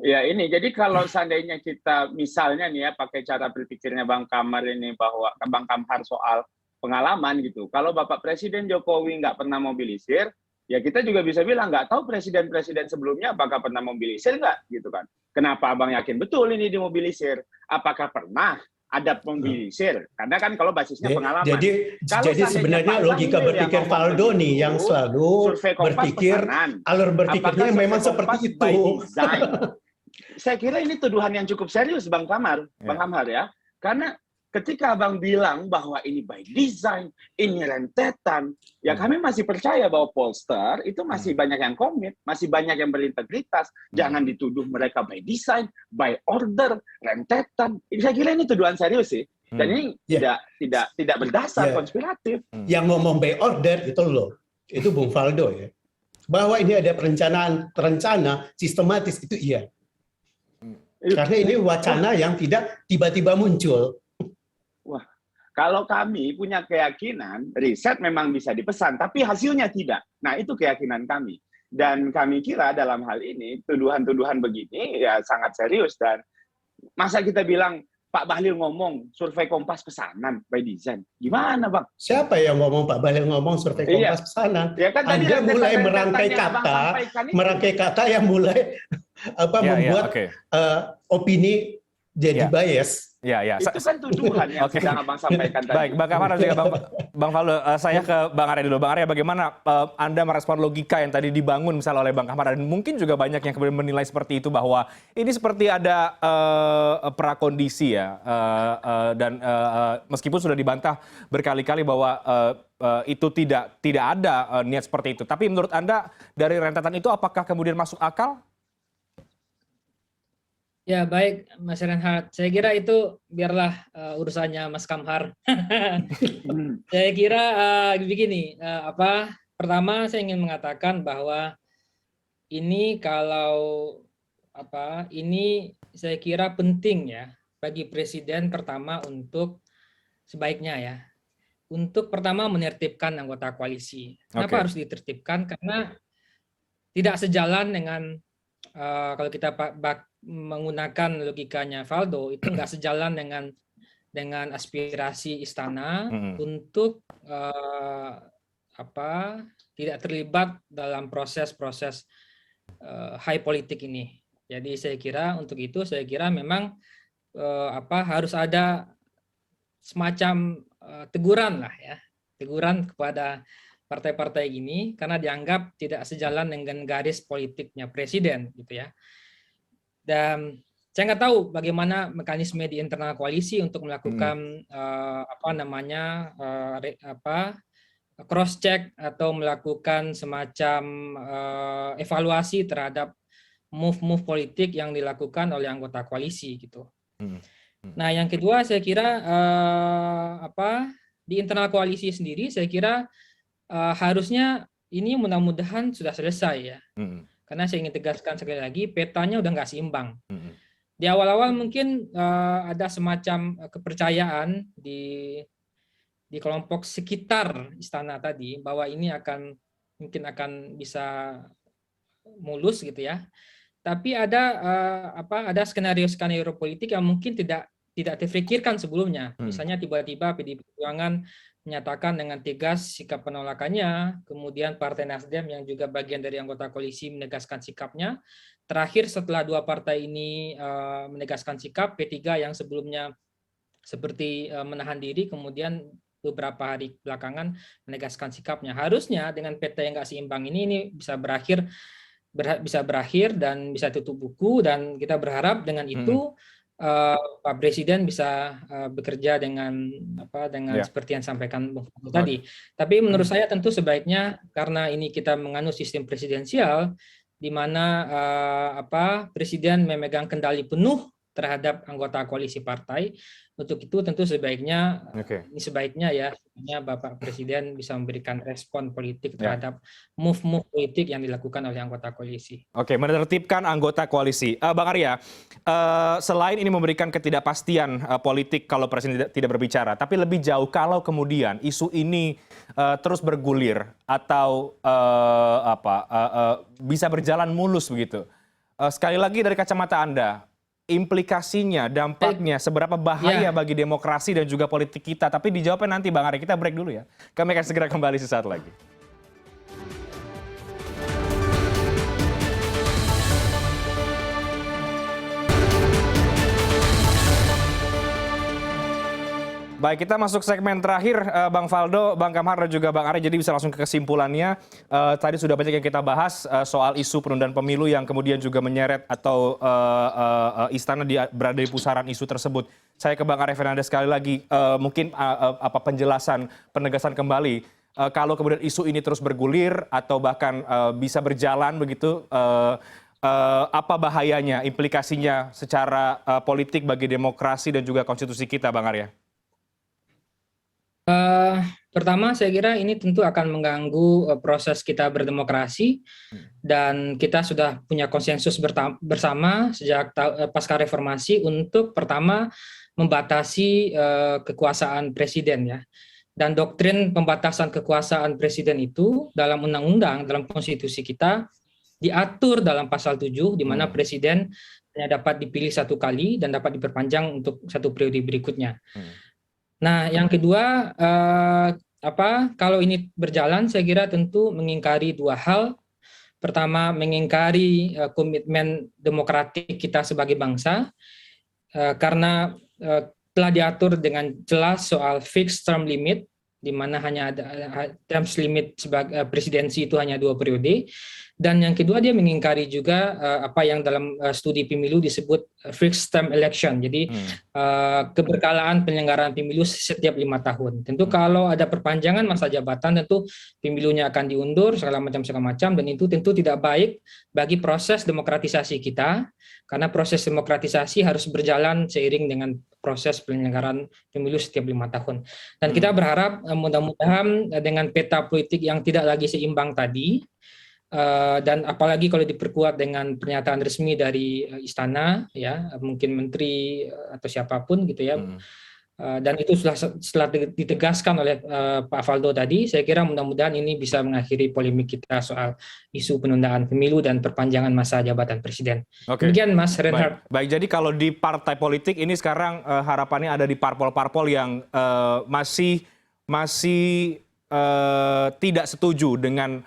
[SPEAKER 3] Ya ini, jadi kalau seandainya kita misalnya nih ya pakai cara berpikirnya Bang Kamhar ini bahwa Bang Kamhar soal pengalaman gitu. Kalau Bapak Presiden Jokowi nggak pernah mobilisir, ya kita juga bisa bilang nggak tahu presiden-presiden sebelumnya apakah pernah mobilisir nggak gitu kan. Kenapa Abang yakin betul ini dimobilisir? Apakah pernah ada mobilisir? Karena kan kalau basisnya pengalaman.
[SPEAKER 2] Jadi sebenarnya logika berpikir Faldo nih yang selalu berpikir, alur berpikirnya memang seperti itu.
[SPEAKER 3] Saya kira ini tuduhan yang cukup serius Bang Kamhar, Bang Kamhar ya. Karena ketika Abang bilang bahwa ini by design, ini rentetan, ya kami masih percaya bahwa pollster itu masih banyak yang komit, masih banyak yang berintegritas. Jangan dituduh mereka by design, by order, rentetan. Saya kira ini tuduhan serius sih. Dan ini tidak berdasar konspiratif.
[SPEAKER 2] Yang ngomong by order itu loh, itu Bung Faldo ya. Bahwa ini ada rencana sistematis itu iya. Karena ini wacana yang tidak tiba-tiba muncul.
[SPEAKER 3] Wah, kalau kami punya keyakinan, riset memang bisa dipesan, tapi hasilnya tidak. Nah, itu keyakinan kami. Dan kami kira dalam hal ini, tuduhan-tuduhan begini ya sangat serius. Dan masa kita bilang, Pak Bahlil ngomong, survei Kompas pesanan by design. Gimana, Bang?
[SPEAKER 2] Siapa yang ngomong Pak Bahlil ngomong survei Kompas pesanan? Ya kan, Anda mulai merangkai kata yang mulai membuat opini jadi bias.
[SPEAKER 1] Ya.
[SPEAKER 3] Itu kan tuduhan yang sedang Abang sampaikan tadi.
[SPEAKER 1] Baik, Bang Kamhar dan juga Bang Faldo. Saya ke Bang Arya dulu. Bang Arya, bagaimana Anda merespon logika yang tadi dibangun misalnya oleh Bang Kamhar, dan mungkin juga banyak yang kemudian menilai seperti itu, bahwa ini seperti ada prakondisi ya, dan meskipun sudah dibantah berkali-kali bahwa itu tidak ada niat seperti itu. Tapi menurut Anda dari rentetan itu apakah kemudian masuk akal?
[SPEAKER 4] Ya baik, Mas Reinhardt. Saya kira itu biarlah urusannya Mas Kamhar. Saya kira begini, pertama saya ingin mengatakan bahwa ini ini saya kira penting ya bagi Presiden pertama untuk sebaiknya ya, untuk pertama menertibkan anggota koalisi. Kenapa harus ditertibkan? Karena tidak sejalan dengan kalau kita menggunakan logikanya Faldo, itu nggak sejalan dengan aspirasi istana untuk tidak terlibat dalam proses-proses high politik ini. Jadi saya kira untuk itu memang harus ada semacam teguran lah ya, teguran kepada partai-partai ini karena dianggap tidak sejalan dengan garis politiknya presiden gitu ya. Dan saya nggak tahu bagaimana mekanisme di internal koalisi untuk melakukan cross check atau melakukan semacam evaluasi terhadap move politik yang dilakukan oleh anggota koalisi gitu. Nah, yang kedua saya kira di internal koalisi sendiri saya kira harusnya ini mudah-mudahan sudah selesai ya. Karena saya ingin tegaskan sekali lagi, petanya udah nggak seimbang. Di awal-awal mungkin ada semacam kepercayaan di kelompok sekitar istana tadi bahwa ini mungkin akan bisa mulus gitu ya. Tapi ada skenario politik yang mungkin tidak terpikirkan sebelumnya. Misalnya tiba-tiba PDIP Perjuangan menyatakan dengan tegas sikap penolakannya, kemudian Partai Nasdem yang juga bagian dari anggota koalisi menegaskan sikapnya. Terakhir setelah dua partai ini menegaskan sikap, P3 yang sebelumnya seperti menahan diri, kemudian beberapa hari belakangan menegaskan sikapnya. Harusnya dengan peta yang nggak seimbang ini bisa berakhir bisa berakhir dan bisa tutup buku, dan kita berharap dengan itu Pak Presiden bisa bekerja dengan seperti yang sampaikan Bung Faldo tadi. Tapi menurut saya tentu sebaiknya, karena ini kita menganut sistem presidensial di mana Presiden memegang kendali penuh terhadap anggota koalisi partai. Untuk itu tentu sebaiknya Bapak Presiden bisa memberikan respon politik terhadap move-move politik yang dilakukan oleh anggota koalisi.
[SPEAKER 1] Oke, menertibkan anggota koalisi. Bang Arya, selain ini memberikan ketidakpastian politik kalau Presiden tidak berbicara, tapi lebih jauh kalau kemudian isu ini terus bergulir atau bisa berjalan mulus begitu. Sekali lagi dari kacamata Anda, implikasinya, dampaknya, seberapa bahaya bagi demokrasi dan juga politik kita. Tapi dijawabnya nanti Bang Arya, kita break dulu ya. Kami akan segera kembali sesaat lagi. Baik, kita masuk segmen terakhir, Bang Faldo, Bang Kamhar, dan juga Bang Arya, jadi bisa langsung ke kesimpulannya. Tadi sudah banyak yang kita bahas soal isu penundaan pemilu yang kemudian juga menyeret atau istana berada di pusaran isu tersebut. Saya ke Bang Arya Fernandes sekali lagi, mungkin penjelasan, penegasan kembali. Kalau kemudian isu ini terus bergulir atau bahkan bisa berjalan begitu, apa bahayanya, implikasinya secara politik bagi demokrasi dan juga konstitusi kita, Bang Arya?
[SPEAKER 4] Pertama, saya kira ini tentu akan mengganggu proses kita berdemokrasi, dan kita sudah punya konsensus bersama sejak pasca reformasi untuk pertama membatasi kekuasaan presiden ya. Dan doktrin pembatasan kekuasaan presiden itu dalam undang-undang, dalam konstitusi kita diatur dalam pasal 7 di mana presiden hanya dapat dipilih 1 kali dan dapat diperpanjang untuk 1 periode berikutnya. Nah, yang kedua, kalau ini berjalan, saya kira tentu mengingkari 2 hal. Pertama, mengingkari komitmen demokratik kita sebagai bangsa, karena telah diatur dengan jelas soal fixed term limit, di mana hanya ada term limit sebagai presidensi itu hanya 2 periode. Dan yang kedua, dia mengingkari juga apa yang dalam studi pemilu disebut fixed term election. Jadi keberkalaan penyelenggaraan pemilu setiap 5 tahun. Tentu kalau ada perpanjangan masa jabatan, tentu pemilunya akan diundur segala macam, dan itu tentu tidak baik bagi proses demokratisasi kita, karena proses demokratisasi harus berjalan seiring dengan proses penyelenggaraan pemilu setiap 5 tahun. Dan kita berharap mudah-mudahan dengan peta politik yang tidak lagi seimbang tadi, dan apalagi kalau diperkuat dengan pernyataan resmi dari istana, ya mungkin menteri atau siapapun gitu ya, dan itu setelah ditegaskan oleh Pak Faldo tadi, saya kira mudah-mudahan ini bisa mengakhiri polemik kita soal isu penundaan pemilu dan perpanjangan masa jabatan presiden. Demikian Mas Reinhardt.
[SPEAKER 1] Baik, jadi kalau di partai politik ini sekarang harapannya ada di parpol-parpol yang masih tidak setuju dengan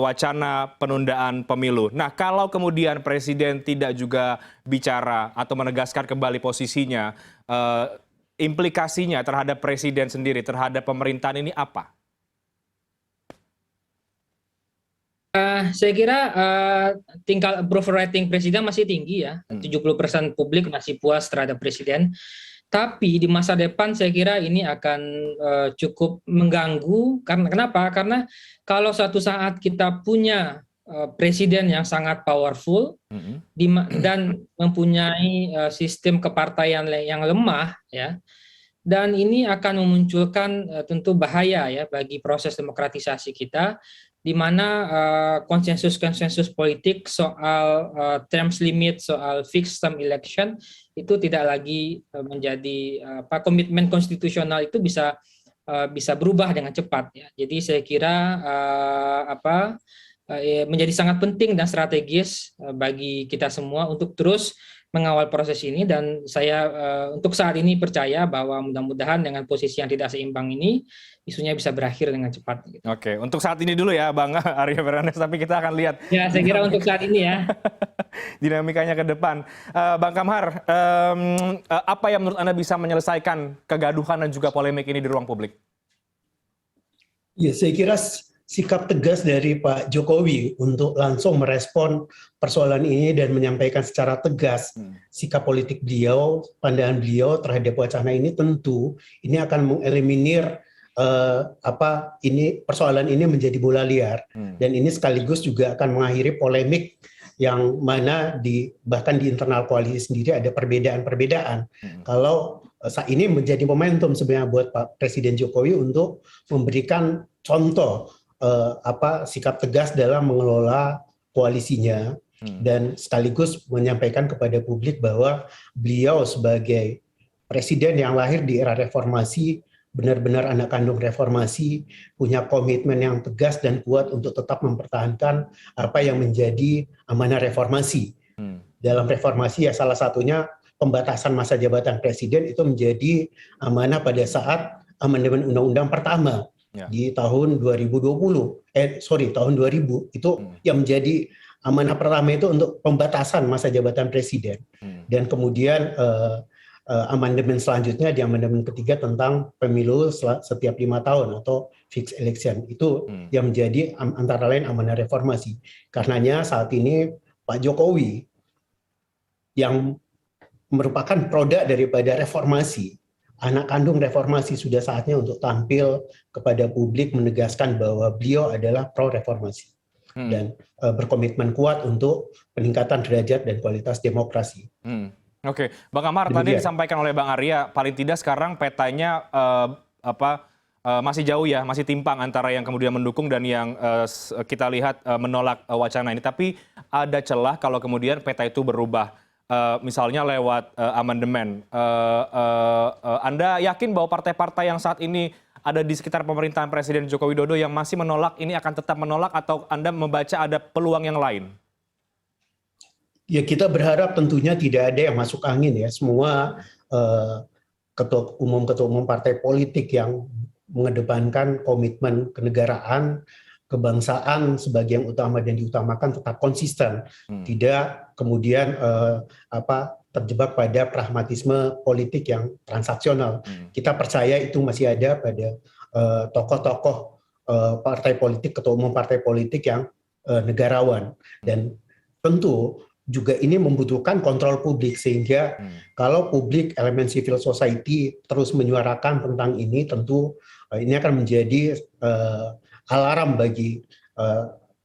[SPEAKER 1] wacana penundaan pemilu. Nah, kalau kemudian Presiden tidak juga bicara atau menegaskan kembali posisinya, implikasinya terhadap Presiden sendiri, terhadap pemerintahan ini apa?
[SPEAKER 4] Saya kira tingkat approval rating Presiden masih tinggi ya, 70% publik masih puas terhadap Presiden. Tapi di masa depan saya kira ini akan cukup mengganggu. Kenapa? Karena kalau suatu saat kita punya presiden yang sangat powerful dan mempunyai sistem kepartaian yang lemah, ya, dan ini akan memunculkan tentu bahaya ya bagi proses demokratisasi kita, di mana konsensus-konsensus politik soal terms limit, soal fixed term election itu tidak lagi menjadi komitmen konstitusional itu bisa berubah dengan cepat ya. Jadi saya kira menjadi sangat penting dan strategis bagi kita semua untuk terus mengawal proses ini, dan saya untuk saat ini percaya bahwa mudah-mudahan dengan posisi yang tidak seimbang ini isunya bisa berakhir dengan cepat. Gitu.
[SPEAKER 1] Oke, untuk saat ini dulu ya Bang Arya Fernandes, tapi kita akan lihat.
[SPEAKER 4] Ya, saya kira untuk saat ini ya.
[SPEAKER 1] Dinamikanya ke depan. Bang Kamhar, apa yang menurut Anda bisa menyelesaikan kegaduhan dan juga polemik ini di ruang publik?
[SPEAKER 2] Ya, saya kira sikap tegas dari Pak Jokowi untuk langsung merespon persoalan ini dan menyampaikan secara tegas sikap politik beliau, pandangan beliau terhadap wacana ini, tentu ini akan mengeliminir persoalan ini menjadi bola liar, dan ini sekaligus juga akan mengakhiri polemik yang mana bahkan di internal koalisi sendiri ada perbedaan-perbedaan. Kalau saat ini menjadi momentum sebenarnya buat Pak Presiden Jokowi untuk memberikan contoh sikap tegas dalam mengelola koalisinya, dan sekaligus menyampaikan kepada publik bahwa beliau sebagai presiden yang lahir di era reformasi, benar-benar anak kandung reformasi, punya komitmen yang tegas dan kuat untuk tetap mempertahankan apa yang menjadi amanah reformasi. Dalam reformasi ya salah satunya pembatasan masa jabatan presiden itu menjadi amanah pada saat amandemen undang-undang pertama di tahun 2000 itu yang menjadi amanah pertama itu untuk pembatasan masa jabatan presiden. Dan kemudian amandemen selanjutnya di amandemen ketiga tentang pemilu setiap 5 tahun atau fixed election, itu yang menjadi antara lain amanah reformasi. Karenanya saat ini Pak Jokowi yang merupakan produk daripada reformasi, anak kandung reformasi, sudah saatnya untuk tampil kepada publik menegaskan bahwa beliau adalah pro reformasi dan berkomitmen kuat untuk peningkatan derajat dan kualitas demokrasi.
[SPEAKER 1] Oke, Bang Amar, tadi disampaikan oleh Bang Arya, paling tidak sekarang petanya masih jauh ya, masih timpang antara yang kemudian mendukung dan yang kita lihat menolak wacana ini. Tapi ada celah kalau kemudian peta itu berubah, misalnya lewat amandemen. Anda yakin bahwa partai-partai yang saat ini ada di sekitar pemerintahan Presiden Joko Widodo yang masih menolak ini akan tetap menolak, atau Anda membaca ada peluang yang lain?
[SPEAKER 2] Ya, kita berharap tentunya tidak ada yang masuk angin ya. Semua ketua umum partai politik yang mengedepankan komitmen kenegaraan, kebangsaan sebagai yang utama dan diutamakan tetap konsisten, tidak kemudian terjebak pada pragmatisme politik yang transaksional. Kita percaya itu masih ada pada tokoh-tokoh partai politik, ketua umum partai politik yang negarawan, dan tentu juga ini membutuhkan kontrol publik, sehingga kalau publik, elemen civil society terus menyuarakan tentang ini, tentu ini akan menjadi alarm bagi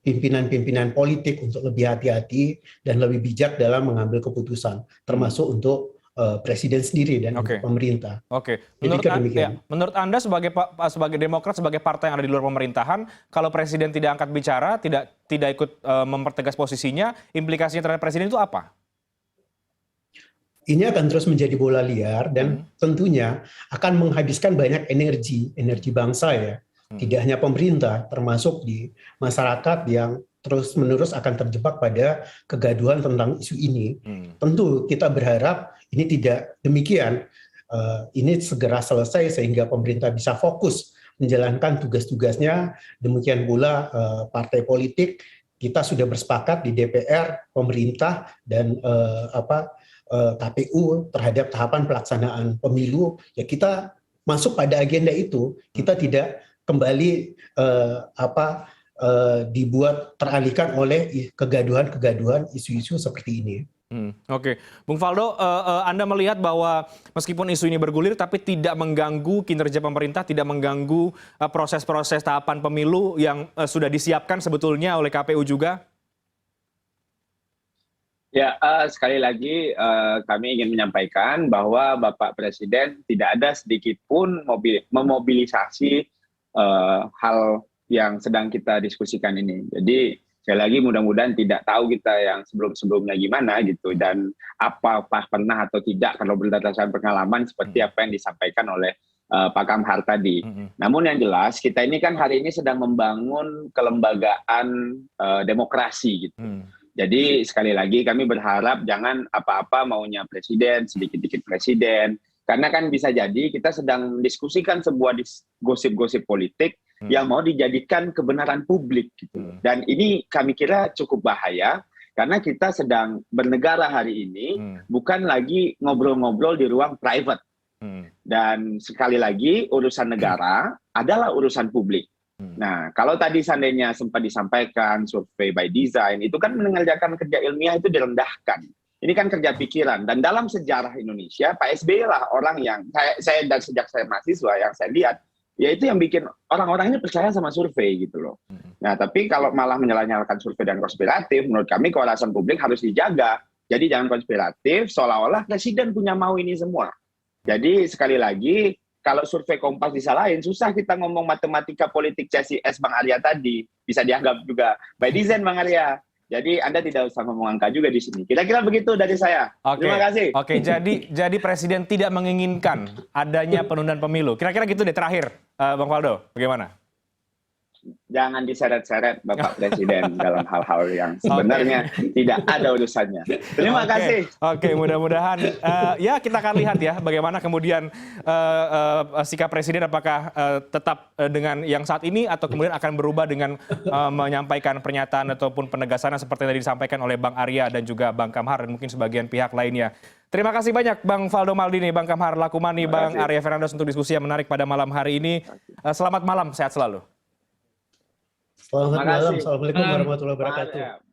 [SPEAKER 2] pimpinan-pimpinan politik untuk lebih hati-hati dan lebih bijak dalam mengambil keputusan, termasuk untuk presiden sendiri dan untuk pemerintah.
[SPEAKER 1] Oke, menurut Anda sebagai Demokrat, sebagai partai yang ada di luar pemerintahan, kalau presiden tidak angkat bicara, tidak ikut mempertegas posisinya, implikasinya terhadap presiden itu apa?
[SPEAKER 2] Ini akan terus menjadi bola liar dan tentunya akan menghabiskan banyak energi bangsa ya. Tidak hanya pemerintah, termasuk di masyarakat yang terus-menerus akan terjebak pada kegaduhan tentang isu ini. Tentu kita berharap ini tidak demikian. Ini segera selesai sehingga pemerintah bisa fokus menjalankan tugas-tugasnya. Demikian pula partai politik, kita sudah bersepakat di DPR, pemerintah, dan KPU terhadap tahapan pelaksanaan pemilu. Ya, kita masuk pada agenda itu. Kita tidak kembali dibuat teralihkan oleh kegaduhan isu-isu seperti ini.
[SPEAKER 1] Oke, Bung Faldo, Anda melihat bahwa meskipun isu ini bergulir tapi tidak mengganggu kinerja pemerintah, tidak mengganggu proses-proses tahapan pemilu yang sudah disiapkan sebetulnya oleh KPU juga?
[SPEAKER 3] Ya, sekali lagi kami ingin menyampaikan bahwa Bapak Presiden tidak ada sedikit pun memobilisasi hal yang sedang kita diskusikan ini. Jadi sekali lagi mudah-mudahan tidak tahu kita yang sebelum-sebelumnya gimana gitu, dan apa pernah atau tidak kalau berdasarkan pengalaman seperti apa yang disampaikan oleh Pak Kamhar tadi. Namun yang jelas kita ini kan hari ini sedang membangun kelembagaan demokrasi gitu. Jadi sekali lagi kami berharap jangan apa-apa maunya presiden, sedikit-sedikit presiden. Karena kan bisa jadi kita sedang diskusikan sebuah gosip-gosip politik yang mau dijadikan kebenaran publik gitu. Dan ini kami kira cukup bahaya karena kita sedang bernegara hari ini, bukan lagi ngobrol-ngobrol di ruang private. Dan sekali lagi urusan negara adalah urusan publik. Nah, kalau tadi seandainya sempat disampaikan survei by design, itu kan mengerjakan kerja ilmiah itu direndahkan. Ini kan kerja pikiran. Dan dalam sejarah Indonesia, Pak SBY lah orang yang, saya dan sejak saya mahasiswa yang saya lihat, yaitu yang bikin orang-orang ini percaya sama survei gitu loh. Nah, tapi kalau malah menyalahkan survei dan konspiratif, menurut kami kewarasan publik harus dijaga. Jadi jangan konspiratif, seolah-olah presiden punya mau ini semua. Jadi sekali lagi, kalau survei Kompas disalahin, susah kita ngomong matematika politik CSIS Bang Arya tadi. Bisa dianggap juga by design Bang Arya. Jadi Anda tidak usah ngomong angka juga di sini. Kira-kira begitu dari saya. Terima kasih.
[SPEAKER 1] Oke, jadi Presiden tidak menginginkan adanya penundaan pemilu. Kira-kira gitu deh terakhir, Bang Faldo, bagaimana?
[SPEAKER 3] Jangan diseret-seret Bapak Presiden dalam hal-hal yang sebenarnya tidak ada urusannya. Terima kasih.
[SPEAKER 1] Oke, mudah-mudahan ya kita akan lihat ya bagaimana kemudian sikap Presiden, apakah tetap dengan yang saat ini atau kemudian akan berubah dengan menyampaikan pernyataan ataupun penegasan seperti yang tadi disampaikan oleh Bang Arya dan juga Bang Kamhar dan mungkin sebagian pihak lainnya. Terima kasih banyak Bang Faldo Maldini, Bang Kamhar Lakumani, Bang Arya Fernandos untuk diskusi yang menarik pada malam hari ini. Selamat malam, sehat selalu.
[SPEAKER 2] Selamat malam, Assalamualaikum warahmatullahi wabarakatuh.